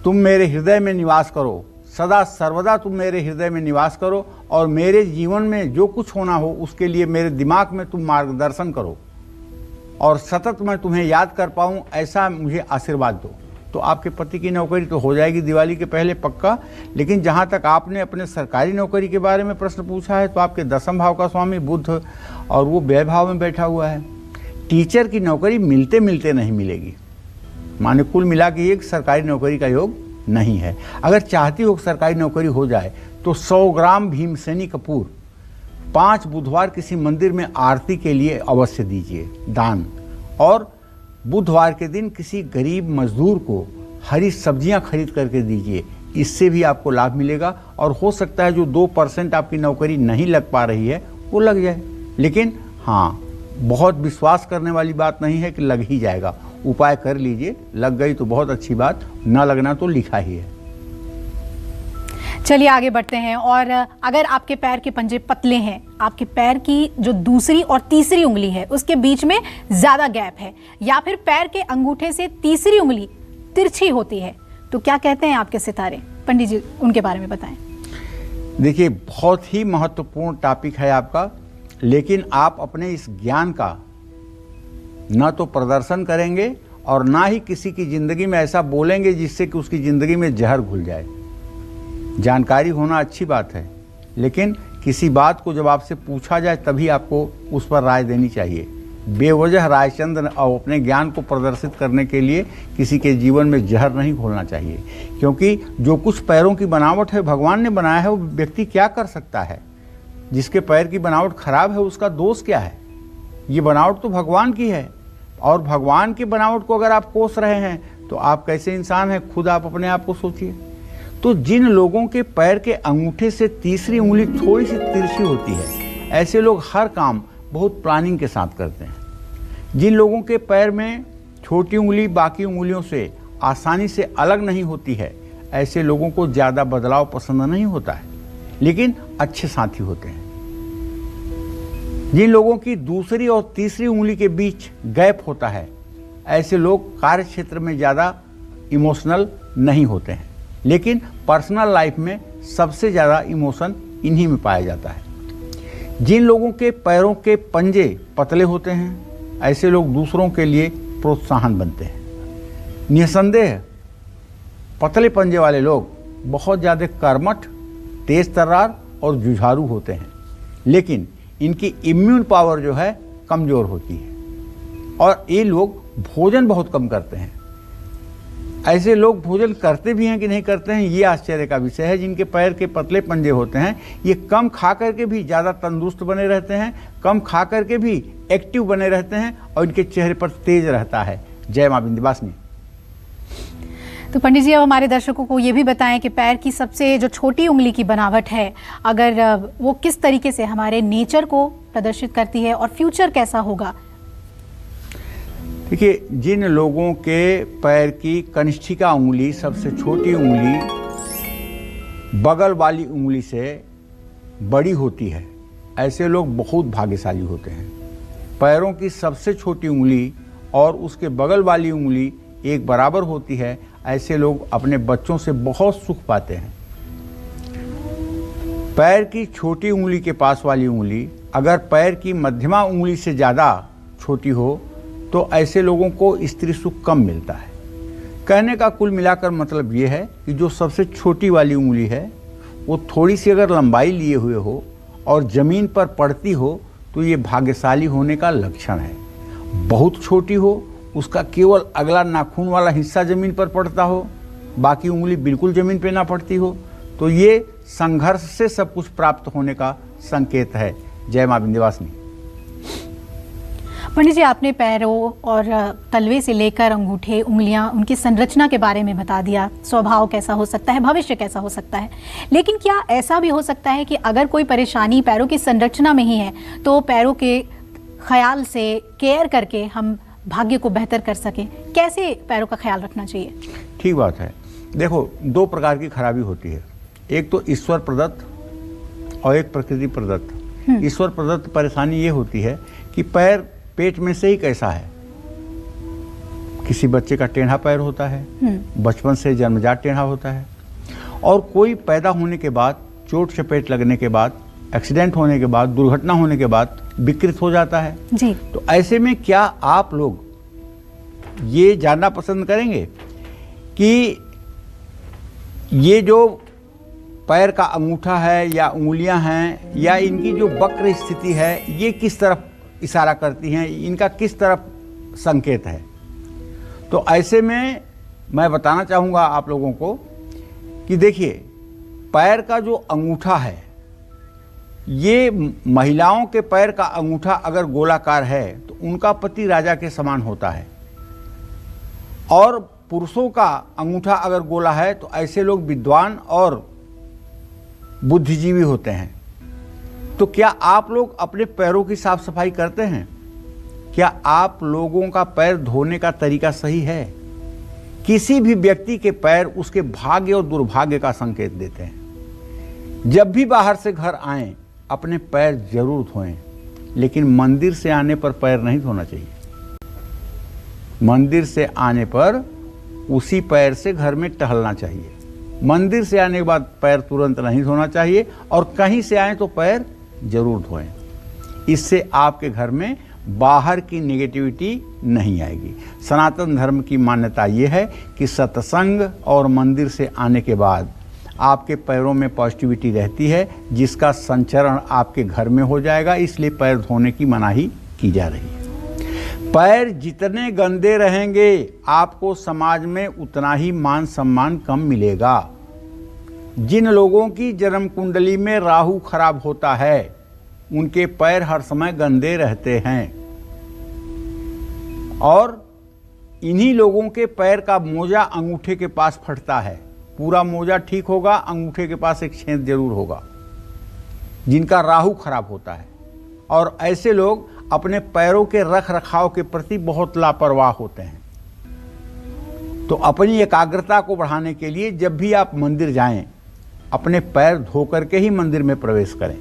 तुम मेरे हृदय में निवास करो, सदा सर्वदा तुम मेरे हृदय में निवास करो और मेरे जीवन में जो कुछ होना हो उसके लिए मेरे दिमाग में तुम मार्गदर्शन करो और सतत मैं तुम्हें याद कर पाऊँ, ऐसा मुझे आशीर्वाद दो। तो आपके पति की नौकरी तो हो जाएगी दिवाली के पहले पक्का। लेकिन जहाँ तक आपने अपने सरकारी नौकरी के बारे में प्रश्न पूछा है तो आपके 10वें भाव का स्वामी बुध और वो व्यय भाव में बैठा हुआ है। टीचर की नौकरी मिलते मिलते नहीं मिलेगी, माने कुल मिला के एक सरकारी नौकरी का योग नहीं है। अगर चाहती हो सरकारी नौकरी हो जाए तो 100 ग्राम भीमसेनी कपूर 5 बुधवार किसी मंदिर में आरती के लिए अवश्य दीजिए दान, और बुधवार के दिन किसी गरीब मजदूर को हरी सब्जियां खरीद करके दीजिए। इससे भी आपको लाभ मिलेगा और हो सकता है जो 2% आपकी नौकरी नहीं लग पा रही है वो लग जाए। लेकिन हाँ, बहुत विश्वास करने वाली बात नहीं है कि लग ही जाएगा। उपाय कर लीजिए, लग गई तो बहुत अच्छी बात, ना लगना तो लिखा ही है। चलिए आगे बढ़ते हैं। और अगर आपके पैर के पंजे पतले हैं, आपके पैर की जो दूसरी और तीसरी उंगली है उसके बीच में ज्यादा गैप है, या फिर पैर के अंगूठे से तीसरी उंगली तिरछी होती है, तो क्या कहते हैं आपके सितारे? पंडित जी उनके बारे में बताएं। देखिए, बहुत ही महत्वपूर्ण टॉपिक है आपका, लेकिन आप अपने इस ज्ञान का ना तो प्रदर्शन करेंगे और ना ही किसी की जिंदगी में ऐसा बोलेंगे जिससे कि उसकी जिंदगी में जहर घुल जाए। जानकारी होना अच्छी बात है, लेकिन किसी बात को जब आपसे पूछा जाए तभी आपको उस पर राय देनी चाहिए। बेवजह रायचंद और अपने ज्ञान को प्रदर्शित करने के लिए किसी के जीवन में जहर नहीं घोलना चाहिए, क्योंकि जो कुछ पैरों की बनावट है भगवान ने बनाया है वो व्यक्ति क्या कर सकता है। जिसके पैर की बनावट खराब है उसका दोष क्या है? ये बनावट तो भगवान की है, और भगवान की बनावट को अगर आप कोस रहे हैं तो आप कैसे इंसान हैं, खुद आप अपने आप को सोचिए। तो जिन लोगों के पैर के अंगूठे से तीसरी उंगली थोड़ी सी तिरछी होती है, ऐसे लोग हर काम बहुत प्लानिंग के साथ करते हैं। जिन लोगों के पैर में छोटी उंगली बाकी उंगलियों से आसानी से अलग नहीं होती है, ऐसे लोगों को ज़्यादा बदलाव पसंद नहीं होता है, लेकिन अच्छे साथी होते हैं। जिन लोगों की दूसरी और तीसरी उंगली के बीच गैप होता है, ऐसे लोग कार्य क्षेत्र में ज़्यादा इमोशनल नहीं होते हैं, लेकिन पर्सनल लाइफ में सबसे ज़्यादा इमोशन इन्हीं में पाया जाता है। जिन लोगों के पैरों के पंजे पतले होते हैं, ऐसे लोग दूसरों के लिए प्रोत्साहन बनते हैं। निसंदेह पतले पंजे वाले लोग बहुत ज़्यादा कर्मठ, तेज तर्रार और जुझारू होते हैं, लेकिन इनकी इम्यून पावर जो है कमज़ोर होती है और ये लोग भोजन बहुत कम करते हैं। ऐसे लोग भोजन करते भी हैं कि नहीं करते हैं ये आश्चर्य का विषय है। जिनके पैर के पतले पंजे होते हैं ये कम खा करके भी ज़्यादा तंदुरुस्त बने रहते हैं, कम खा करके भी एक्टिव बने रहते हैं और इनके चेहरे पर तेज रहता है। जय माँ विंध्यवासिनी। तो पंडित जी अब हमारे दर्शकों को ये भी बताएं कि पैर की सबसे जो छोटी उंगली की बनावट है, अगर वो किस तरीके से हमारे नेचर को प्रदर्शित करती है और फ्यूचर कैसा होगा? देखिए, जिन लोगों के पैर की कनिष्ठिका उंगली, सबसे छोटी उंगली, बगल वाली उंगली से बड़ी होती है, ऐसे लोग बहुत भाग्यशाली होते हैं। पैरों की सबसे छोटी उंगली और उसके बगल वाली उंगली एक बराबर होती है, ऐसे लोग अपने बच्चों से बहुत सुख पाते हैं। पैर की छोटी उंगली के पास वाली उंगली अगर पैर की मध्यमा उंगली से ज़्यादा छोटी हो तो ऐसे लोगों को स्त्री सुख कम मिलता है। कहने का कुल मिलाकर मतलब ये है कि जो सबसे छोटी वाली उंगली है वो थोड़ी सी अगर लंबाई लिए हुए हो और ज़मीन पर पड़ती हो तो ये भाग्यशाली होने का लक्षण है। बहुत छोटी हो, उसका केवल अगला नाखून वाला हिस्सा ज़मीन पर पड़ता हो, बाकी उंगली बिल्कुल ज़मीन पे ना पड़ती हो, तो ये संघर्ष से सब कुछ प्राप्त होने का संकेत है। जय माँ विंध्यवासिनी। पंडित जी आपने पैरों और तलवे से लेकर अंगूठे, उंगलियां, उनकी संरचना के बारे में बता दिया, स्वभाव कैसा हो सकता है, भविष्य कैसा हो सकता है। लेकिन क्या ऐसा भी हो सकता है कि अगर कोई परेशानी पैरों की संरचना में ही है तो पैरों के ख्याल से केयर करके हम भाग्य को बेहतर कर सकें? कैसे पैरों का ख्याल रखना चाहिए? ठीक बात है। देखो, दो प्रकार की खराबी होती है, एक तो ईश्वर प्रदत्त और एक प्रकृति प्रदत्त। ईश्वर प्रदत्त परेशानी ये होती है कि पैर पेट में से ही कैसा है। किसी बच्चे का टेढ़ा पैर होता है, बचपन से जन्मजात टेढ़ा होता है, और कोई पैदा होने के बाद, चोट चपेट लगने के बाद, एक्सीडेंट होने के बाद, दुर्घटना होने के बाद विकृत हो जाता है जी। तो ऐसे में क्या आप लोग ये जानना पसंद करेंगे कि ये जो पैर का अंगूठा है या उंगलियां हैं या इनकी जो वक्र स्थिति है, ये किस तरफ इशारा करती हैं, इनका किस तरफ संकेत है? तो ऐसे में मैं बताना चाहूँगा आप लोगों को कि देखिए, पैर का जो अंगूठा है, ये महिलाओं के पैर का अंगूठा अगर गोलाकार है तो उनका पति राजा के समान होता है, और पुरुषों का अंगूठा अगर गोला है तो ऐसे लोग विद्वान और बुद्धिजीवी होते हैं। तो क्या आप लोग अपने पैरों की साफ सफाई करते हैं? क्या आप लोगों का पैर धोने का तरीका सही है? किसी भी व्यक्ति के पैर उसके भाग्य और दुर्भाग्य का संकेत देते हैं। जब भी बाहर से घर आएं, अपने पैर जरूर धोएं, लेकिन मंदिर से आने पर पैर नहीं धोना चाहिए। मंदिर से आने पर उसी पैर से घर में टहलना चाहिए। मंदिर से आने के बाद पैर तुरंत नहीं धोना चाहिए, और कहीं से आए तो पैर जरूर धोएं। इससे आपके घर में बाहर की नेगेटिविटी नहीं आएगी। सनातन धर्म की मान्यता ये है कि सत्संग और मंदिर से आने के बाद आपके पैरों में पॉजिटिविटी रहती है, जिसका संचरण आपके घर में हो जाएगा। इसलिए पैर धोने की मनाही की जा रही है। पैर जितने गंदे रहेंगे, आपको समाज में उतना ही मान सम्मान कम मिलेगा। जिन लोगों की जन्म कुंडली में राहु खराब होता है, उनके पैर हर समय गंदे रहते हैं, और इन्हीं लोगों के पैर का मोजा अंगूठे के पास फटता है। पूरा मोजा ठीक होगा, अंगूठे के पास एक छेद जरूर होगा, जिनका राहु खराब होता है। और ऐसे लोग अपने पैरों के रख रखाव के प्रति बहुत लापरवाह होते हैं। तो अपनी एकाग्रता को बढ़ाने के लिए जब भी आप मंदिर जाएं, अपने पैर धो करके ही मंदिर में प्रवेश करें।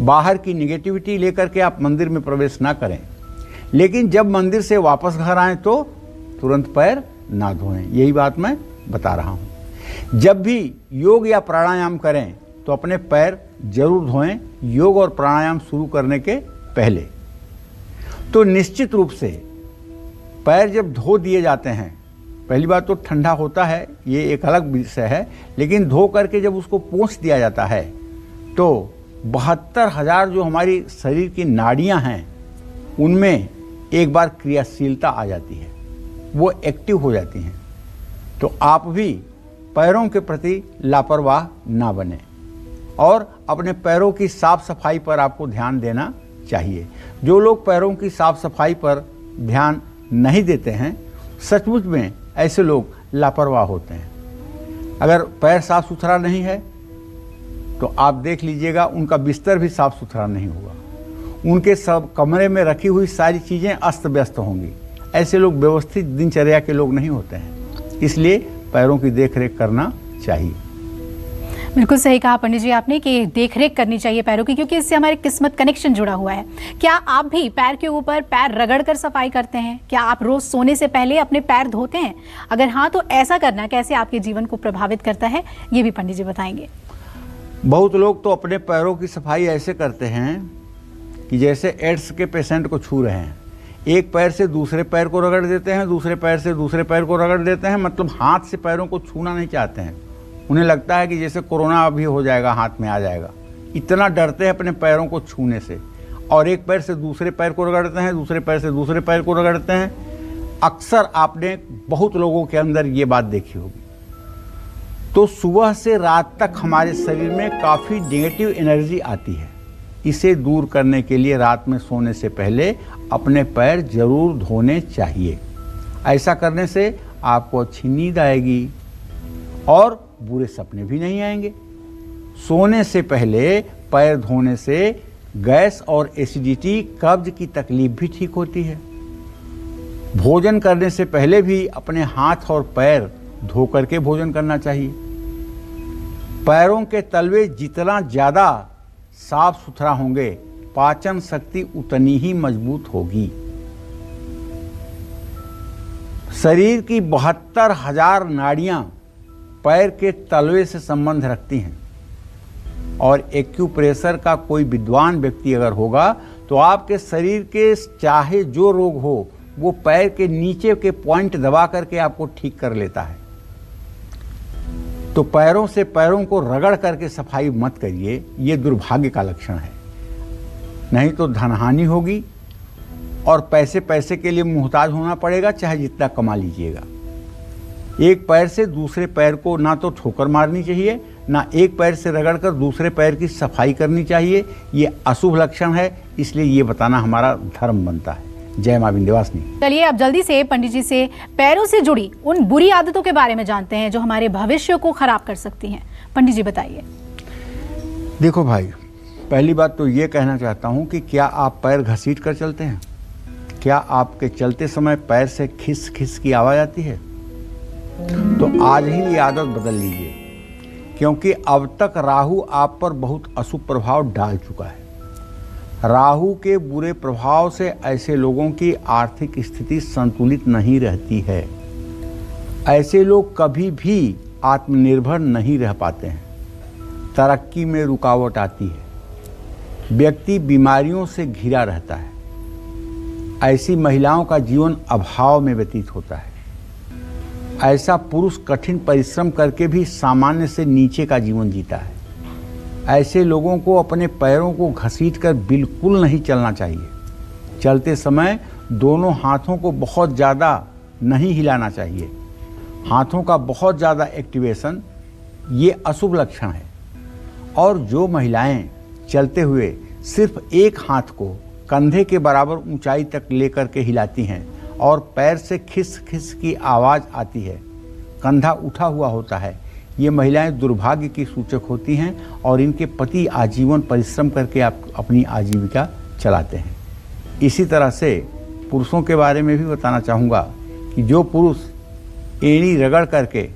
बाहर की निगेटिविटी लेकर के आप मंदिर में प्रवेश ना करें। लेकिन जब मंदिर से वापस घर आएं तो तुरंत पैर ना धोएं। यही बात मैं बता रहा हूं। जब भी योग या प्राणायाम करें तो अपने पैर जरूर धोएं, योग और प्राणायाम शुरू करने के पहले। तो निश्चित रूप से पैर जब धो दिए जाते हैं, पहली बात तो ठंडा होता है, ये एक अलग विषय है, लेकिन धो करके जब उसको पोंछ दिया जाता है तो 72,000 जो हमारी शरीर की नाड़ियां हैं, उनमें एक बार क्रियाशीलता आ जाती है, वो एक्टिव हो जाती हैं। तो आप भी पैरों के प्रति लापरवाह ना बने, और अपने पैरों की साफ सफाई पर आपको ध्यान देना चाहिए। जो लोग पैरों की साफ सफाई पर ध्यान नहीं देते हैं, सचमुच में ऐसे लोग लापरवाह होते हैं। अगर पैर साफ सुथरा नहीं है तो आप देख लीजिएगा, उनका बिस्तर भी साफ सुथरा नहीं होगा, उनके सब कमरे में रखी हुई सारी चीज़ें अस्त व्यस्त होंगी। ऐसे लोग व्यवस्थित दिनचर्या के लोग नहीं होते हैं। इसलिए पैरों की देखरेख करना चाहिए। बिल्कुल सही कहा पंडित जी आपने कि देखरेख करनी चाहिए पैरों की, क्योंकि इससे हमारे किस्मत कनेक्शन जुड़ा हुआ है। क्या आप भी पैर के ऊपर पैर रगड़ कर सफाई करते हैं? क्या आप रोज सोने से पहले अपने पैर धोते हैं? अगर हाँ, तो ऐसा करना कैसे आपके जीवन को प्रभावित करता है, ये भी पंडित जी बताएंगे। बहुत लोग तो अपने पैरों की सफाई ऐसे करते हैं कि जैसे एड्स के पेशेंट को छू रहे हैं। एक पैर से दूसरे पैर को रगड़ देते हैं, दूसरे पैर से दूसरे पैर को रगड़ देते हैं, मतलब हाथ से पैरों को छूना नहीं चाहते हैं। उन्हें लगता है कि जैसे कोरोना अभी हो जाएगा, हाथ में आ जाएगा। इतना डरते हैं अपने पैरों को छूने से, और एक पैर से दूसरे पैर को रगड़ते हैं, दूसरे पैर से दूसरे पैर को रगड़ते हैं। अक्सर आपने बहुत लोगों के अंदर ये बात देखी होगी। तो सुबह से रात तक हमारे शरीर में काफ़ी नेगेटिव एनर्जी आती है। इसे दूर करने के लिए रात में सोने से पहले अपने पैर जरूर धोने चाहिए। ऐसा करने से आपको अच्छी नींद आएगी और बुरे सपने भी नहीं आएंगे। सोने से पहले पैर धोने से गैस और एसिडिटी, कब्ज की तकलीफ भी ठीक होती है। भोजन करने से पहले भी अपने हाथ और पैर धो करके भोजन करना चाहिए। पैरों के तलवे जितना ज़्यादा साफ सुथरा होंगे, पाचन शक्ति उतनी ही मजबूत होगी। शरीर की 72,000 नाड़ियां पैर के तलवे से संबंध रखती हैं और एक्यूप्रेशर का कोई विद्वान व्यक्ति अगर होगा तो आपके शरीर के चाहे जो रोग हो वो पैर के नीचे के पॉइंट दबा करके आपको ठीक कर लेता है। तो पैरों से पैरों को रगड़ करके सफाई मत करिए, ये दुर्भाग्य का लक्षण है। नहीं तो धनहानि होगी और पैसे के लिए मुहताज होना पड़ेगा, चाहे जितना कमा लीजिएगा। एक पैर से दूसरे पैर को ना तो ठोकर मारनी चाहिए, ना एक पैर से रगड़कर दूसरे पैर की सफाई करनी चाहिए। ये अशुभ लक्षण है, इसलिए ये बताना हमारा धर्म बनता है। जय मां विंध्यवासिनी। चलिए अब जल्दी से पंडित जी से पैरों से जुड़ी उन बुरी आदतों के बारे में जानते हैं जो हमारे भविष्य को खराब कर सकती हैं। पंडित जी बताइए। देखो भाई, पहली बात तो ये कहना चाहता हूँ कि क्या आप पैर घसीट कर चलते हैं? क्या आपके चलते समय पैर से खिस खिस की आवाज़ आती है? तो आज ही ये आदत बदल लीजिए, क्योंकि अब तक राहु आप पर बहुत अशुभ प्रभाव डाल चुका है। राहु के बुरे प्रभाव से ऐसे लोगों की आर्थिक स्थिति संतुलित नहीं रहती है। ऐसे लोग कभी भी आत्मनिर्भर नहीं रह पाते हैं। तरक्की में रुकावट आती है। व्यक्ति बीमारियों से घिरा रहता है। ऐसी महिलाओं का जीवन अभाव में व्यतीत होता है। ऐसा पुरुष कठिन परिश्रम करके भी सामान्य से नीचे का जीवन जीता है। ऐसे लोगों को अपने पैरों को घसीटकर बिल्कुल नहीं चलना चाहिए। चलते समय दोनों हाथों को बहुत ज़्यादा नहीं हिलाना चाहिए। हाथों का बहुत ज़्यादा एक्टिवेशन ये अशुभ लक्षण है। और जो महिलाएं चलते हुए सिर्फ एक हाथ को कंधे के बराबर ऊंचाई तक लेकर के हिलाती हैं और पैर से खिस खिस की आवाज़ आती है, कंधा उठा हुआ होता है, ये महिलाएं दुर्भाग्य की सूचक होती हैं और इनके पति आजीवन परिश्रम करके अपनी आजीविका चलाते हैं। इसी तरह से पुरुषों के बारे में भी बताना चाहूँगा कि जो पुरुष एड़ी रगड़ करके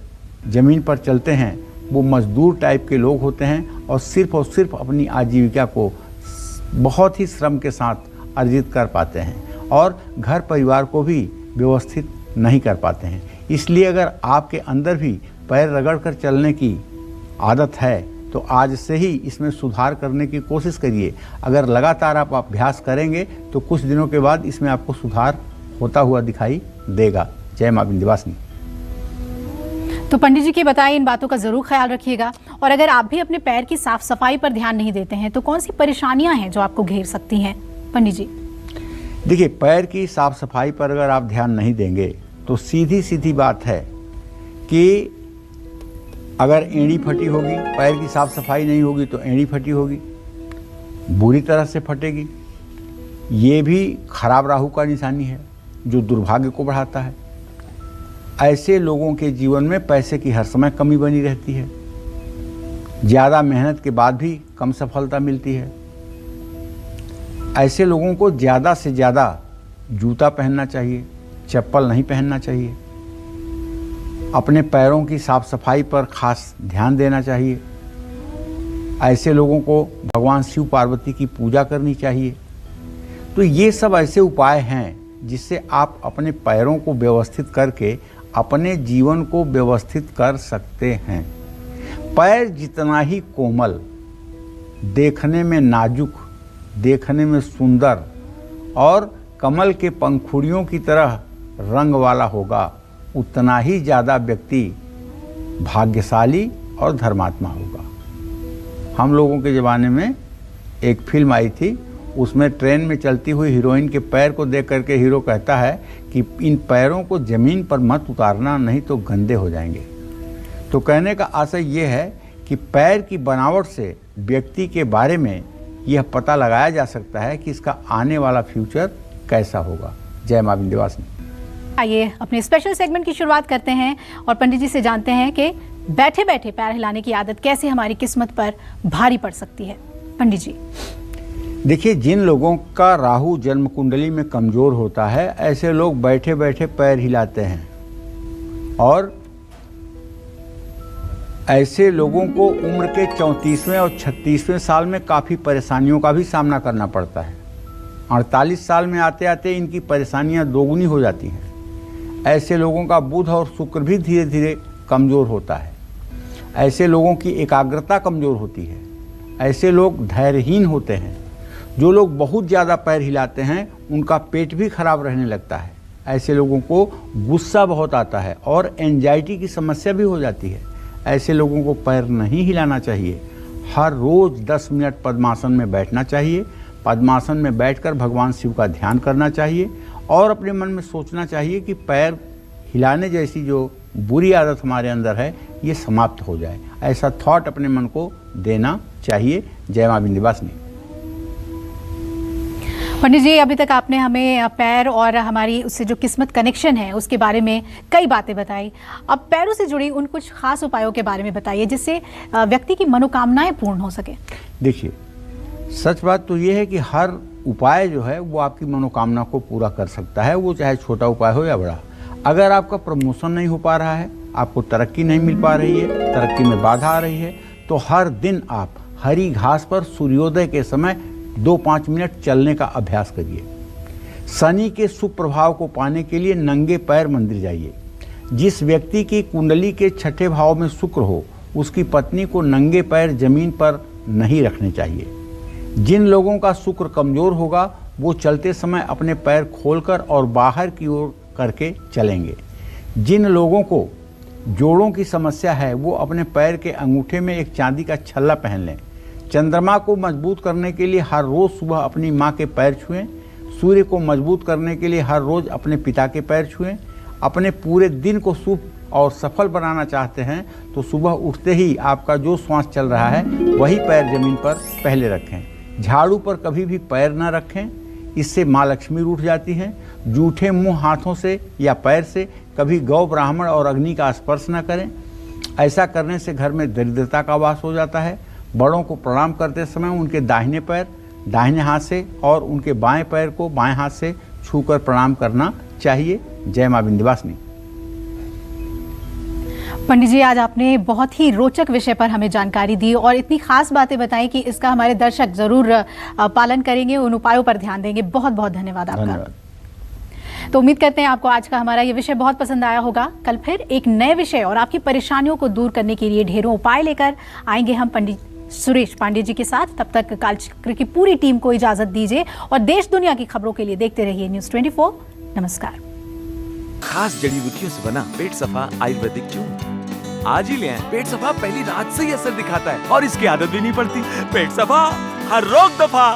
ज़मीन पर चलते हैं वो मजदूर टाइप के लोग होते हैं और सिर्फ अपनी आजीविका को बहुत ही श्रम के साथ अर्जित कर पाते हैं और घर परिवार को भी व्यवस्थित नहीं कर पाते हैं। इसलिए अगर आपके अंदर भी पैर रगड़ कर चलने की आदत है तो आज से ही इसमें सुधार करने की कोशिश करिए। अगर लगातार आप अभ्यास करेंगे तो कुछ दिनों के बाद इसमें आपको सुधार होता हुआ दिखाई देगा। जय मां विंध्यवासिनी। तो पंडित जी की बताई इन बातों का जरूर ख्याल रखिएगा। और अगर आप भी अपने पैर की साफ सफाई पर ध्यान नहीं देते हैं तो कौन सी परेशानियां हैं जो आपको घेर सकती हैं पंडित जी? देखिए, पैर की साफ सफाई पर अगर आप ध्यान नहीं देंगे तो सीधी सीधी बात है कि अगर एड़ी फटी होगी, पैर की साफ सफाई नहीं होगी तो एड़ी फटी होगी, बुरी तरह से फटेगी। ये भी खराब राहु का निशानी है जो दुर्भाग्य को बढ़ाता है। ऐसे लोगों के जीवन में पैसे की हर समय कमी बनी रहती है। ज़्यादा मेहनत के बाद भी कम सफलता मिलती है। ऐसे लोगों को ज़्यादा से ज़्यादा जूता पहनना चाहिए, चप्पल नहीं पहनना चाहिए। अपने पैरों की साफ सफाई पर खास ध्यान देना चाहिए। ऐसे लोगों को भगवान शिव पार्वती की पूजा करनी चाहिए। तो ये सब ऐसे उपाय हैं जिससे आप अपने पैरों को व्यवस्थित करके अपने जीवन को व्यवस्थित कर सकते हैं। पैर जितना ही कोमल, देखने में नाजुक, देखने में सुंदर और कमल के पंखुड़ियों की तरह रंग वाला होगा, उतना ही ज़्यादा व्यक्ति भाग्यशाली और धर्मात्मा होगा। हम लोगों के ज़माने में एक फिल्म आई थी, उसमें ट्रेन में चलती हुई हीरोइन के पैर को देख करके हीरो कहता है कि इन पैरों को ज़मीन पर मत उतारना, नहीं तो गंदे हो जाएंगे। तो कहने का आशय ये है कि पैर की बनावट से व्यक्ति के बारे में यह पता लगाया जा सकता है कि इसका आने वाला फ्यूचर कैसा होगा। जय मां विंध्यवासिनी। आइए अपने स्पेशल सेगमेंट की शुरुआत करते हैं और पंडित जी से जानते हैं कि बैठे बैठे पैर हिलाने की आदत कैसे हमारी किस्मत पर भारी पड़ सकती है। पंडित जी। देखिए, जिन लोगों का राहु जन्म कुंडली में कमजोर होता है, ऐसे लोग बैठे बैठे पैर हिलाते हैं और ऐसे लोगों को उम्र के 34वें और 36वें साल में काफ़ी परेशानियों का भी सामना करना पड़ता है। 48 साल में आते आते इनकी परेशानियां दोगुनी हो जाती हैं। ऐसे लोगों का बुध और शुक्र भी धीरे धीरे कमज़ोर होता है। ऐसे लोगों की एकाग्रता कमज़ोर होती है। ऐसे लोग धैर्यहीन होते हैं। जो लोग बहुत ज़्यादा पैर हिलाते हैं उनका पेट भी खराब रहने लगता है। ऐसे लोगों को गुस्सा बहुत आता है और एंजाइटी की समस्या भी हो जाती है। ऐसे लोगों को पैर नहीं हिलाना चाहिए। हर रोज़ 10 मिनट पद्मासन में बैठना चाहिए। पद्मासन में बैठकर भगवान शिव का ध्यान करना चाहिए और अपने मन में सोचना चाहिए कि पैर हिलाने जैसी जो बुरी आदत हमारे अंदर है ये समाप्त हो जाए। ऐसा थॉट अपने मन को देना चाहिए। जय मां विंध्यवासिनी। पंडित जी, अभी तक आपने हमें पैर और हमारी उससे जो किस्मत कनेक्शन है उसके बारे में कई बातें बताई। अब पैरों से जुड़ी उन कुछ खास उपायों के बारे में बताइए जिससे व्यक्ति की मनोकामनाएं पूर्ण हो सके। देखिए, सच बात तो ये है कि हर उपाय जो है वो आपकी मनोकामना को पूरा कर सकता है, वो चाहे छोटा उपाय हो या बड़ा। अगर आपका प्रमोशन नहीं हो पा रहा है, आपको तरक्की नहीं मिल पा रही है, तरक्की में बाधा आ रही है, तो हर दिन आप हरी घास पर सूर्योदय के समय 2-5 मिनट चलने का अभ्यास करिए। शनि के शुभ प्रभाव को पाने के लिए नंगे पैर मंदिर जाइए। जिस व्यक्ति की कुंडली के 6ठे भाव में शुक्र हो, उसकी पत्नी को नंगे पैर जमीन पर नहीं रखने चाहिए। जिन लोगों का शुक्र कमजोर होगा वो चलते समय अपने पैर खोलकर और बाहर की ओर करके चलेंगे। जिन लोगों को जोड़ों की समस्या है वो अपने पैर के अंगूठे में एक चांदी का छल्ला पहन लें। चंद्रमा को मजबूत करने के लिए हर रोज़ सुबह अपनी माँ के पैर छुएं। सूर्य को मजबूत करने के लिए हर रोज़ अपने पिता के पैर छुएं। अपने पूरे दिन को शुभ और सफल बनाना चाहते हैं तो सुबह उठते ही आपका जो श्वास चल रहा है वही पैर जमीन पर पहले रखें। झाड़ू पर कभी भी पैर न रखें, इससे माँ लक्ष्मी रूठ जाती हैं। जूठे मुंह हाथों से या पैर से कभी गौ, ब्राह्मण और अग्नि का स्पर्श न करें। ऐसा करने से घर में दरिद्रता का वास हो जाता है। बड़ों को प्रणाम करते समय उनके दाहिने पैर दाहिने हाथ से और उनके बाएं पैर को बाएं हाथ से छूकर प्रणाम करना चाहिए। जय मां विंध्यवासिनी। पंडित जी, आज आपने बहुत ही रोचक विषय पर हमें जानकारी दी और इतनी खास बातें बताई कि इसका हमारे दर्शक जरूर पालन करेंगे, उन उपायों पर ध्यान देंगे। बहुत बहुत धन्यवाद आपका। धन्यवाद। तो उम्मीद करते हैं आपको आज का हमारा ये विषय बहुत पसंद आया होगा। कल फिर एक नए विषय और आपकी परेशानियों को दूर करने के लिए ढेरों उपाय लेकर आएंगे हम पंडित सुरेश पांडे जी के साथ। तब तक कालचक्र की पूरी टीम को इजाजत दीजिए और देश दुनिया की खबरों के लिए देखते रहिए न्यूज़ 24। नमस्कार। खास जड़ी बूटियों से बना पेट सफा आयुर्वेदिक चूर्ण आज ही ले आएं। पेट सफा पहली रात से ही असर दिखाता है और इसकी आदत भी नहीं पड़ती। पेट सफा हर रोग दफा।